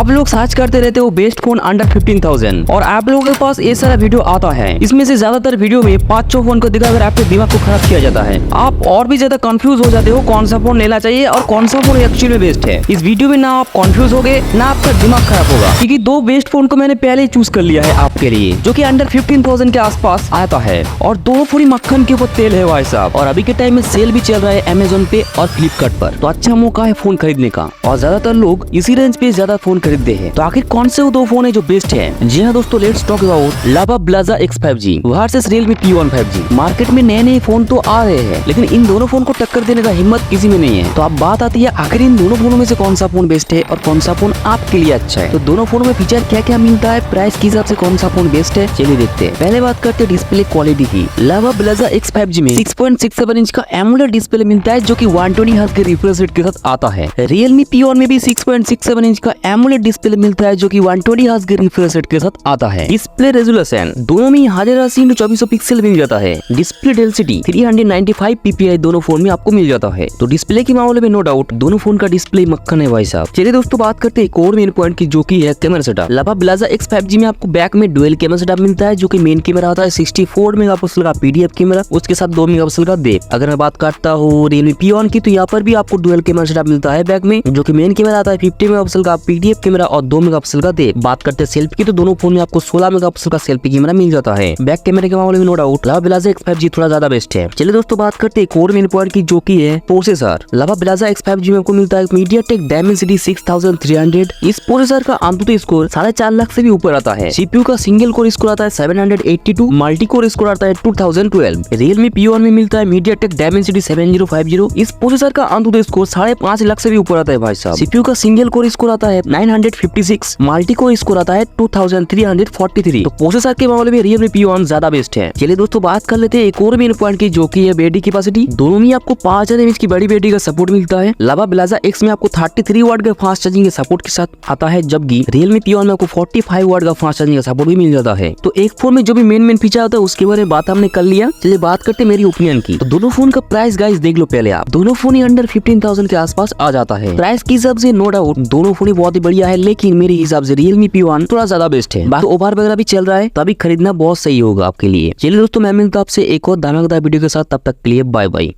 आप लोग सर्च करते रहते हो बेस्ट फोन अंडर 15,000 और आप लोगों के पास ये सारा वीडियो आता है। इसमें से ज्यादातर वीडियो में 5-6 फोन को दिखाकर आपके दिमाग को खराब किया जाता है। आप और भी ज्यादा कंफ्यूज हो जाते हो कौन सा फोन लेना चाहिए और कौन सा फोन एक्चुअली में बेस्ट है। इस वीडियो में ना आप कंफ्यूज होगे ना आपका दिमाग खराब होगा, क्योंकि दो बेस्ट फोन को मैंने पहले ही चूज कर लिया है आपके लिए, जो कि अंडर 15,000 के आसपास आता है और दोनों पूरी मक्खन के ऊपर तेल है भाई साहब। और अभी के टाइम में सेल भी चल रहा है अमेजोन पे और फ्लिपकार्ट पर, तो अच्छा मौका है फोन खरीदने का और ज्यादातर लोग इसी रेंज पे ज्यादा फोन खरीदते हैं। तो आखिर कौन से वो दो फोन है जो बेस्ट है? जी हाँ दोस्तों, let's talk about Lava Blaze X5G versus Realme P1 5G। Market में नए नए फोन तो आ रहे हैं, लेकिन इन दोनों फोन को टक्कर देने का हिम्मत किसी में नहीं है। तो अब बात आती है आखिर इन दोनों फोनों में से कौन सा फोन बेस्ट है और कौन सा फोन आपके लिए अच्छा है। तो दोनों फोनों में फीचर क्या क्या मिलता है, प्राइस के हिसाब से कौन सा फोन बेस्ट है, चलिए देखते हैं। पहले बात करते हैं डिस्प्ले क्वालिटी की। लावा ब्लाजा X5G में 6.67 इंच का एमोलेड डिस्प्ले मिलता है, जो कि 120 हर्ट्ज के रिफ्रेश रेट के साथ आता है। Realme P1 में भी 6.67 इंच का एमोलेड डिस्प्ले मिलता है, जो कि 120 हर्ट्ज के रिफ्रेश रेट के साथ आता है। डिस्प्ले रेजोल्यूशन दोनों में 1080x2400 पिक्सल मिल जाता है। डिस्प्ले डेंसिटी 395 ppi दोनों फोन में आपको मिल जाता है। तो डिस्प्ले के मामले में नो डाउट दोनों फोन का डिस्प्ले मक्खन है भाई साहब। चलिए दोस्तों बात करते हैं एक और मेन पॉइंट की, जो की है कैमरा सेटअप। लावा ब्लाजा X5G में आपको बैक में डुअल कैमरा सेटअप मिलता है, जो कि मेन कैमरा होता है 64 मेगापिक्सल का PDF कैमरा, उसके साथ 2 मेगापिक्सल का डेप्थ। अगर मैं बात करता हूँ Realme P1 की, तो यहाँ पर भी आपको डुअल कैमरा सेटअप मिलता है बैक में, जो कि मेन कैमरा आता है 50 मेगापिक्सल का PDF कैमरा और 2 मेगापिक्सल का डेप्थ। बात करते हैं सेल्फी की, तो दोनों फोन में आपको 16 मेगापिक्सल का सेल्फी कैमरा मिल जाता है। बैक कैमरे के मामले में नो डाउट लावा ब्लाजा X5G थोड़ा ज्यादा बेस्ट है। चलिए दोस्तों बात करते हैं एक और मेन पॉइंट की, जो की है प्रोसेसर। लावा ब्लाजा X5G में आपको मिलता है MediaTek Dimensity 6300। इस प्रोसेसर का AnTuTu स्कोर 4.5 लाख से भी ऊपर आता है। CPU का सिंगल कोर स्कोर आता है 782, मल्टी कोर स्कोर आता है 2012। Realme P1 में मिलता है MediaTek Dimensity 7050। इस प्रोसेसर का AnTuTu स्कोर 5.5 लाख से भी ऊपर आता है भाई साहब। CPU का सिंगल कोर स्कोर आता है 956, मल्टी कोर स्कोर आता है 2343। तो प्रोसेसर के मामले में Realme P1 ज्यादा बेस्ट है। चलिए दोस्तों बात कर लेते हैं एक और मेन पॉइंट की, जो की है बैटरी कैपेसिटी। दोनों में आपको 5000 mAh की बड़ी बैटरी का सपोर्ट मिलता है। लावा ब्लाजा X में आपको 33 वाट का फास्ट चार्जिंग के सपोर्ट के साथ आता है, जबकि Realme P1 में आपको 45 वाट का फास्ट चार्जिंग का सपोर्ट भी मिल जाता है। तो एक फोन में जो भी मेन फीचर होता है उसके बारे में बात हमने कर लिया। चलिए बात करते हैं मेरी ओपिनियन की। तो दोनों फोन का प्राइस गाइस देख लो पहले आप, दोनों फोन ही अंडर 15,000 के आसपास आ जाता है। प्राइस के हिसाब से नो डाउट दोनों फोन ही बहुत ही बढ़िया है, लेकिन मेरे हिसाब से Realme P1 थोड़ा ज्यादा बेस्ट है। बाकी ओवर वगैरह भी चल रहा है, तभी खरीदना बहुत सही होगा आपके लिए। चलिए दोस्तों मैं मिलता हूं आपसे एक और धमाकेदार वीडियो के साथ, तब तक के लिए बाय बाय।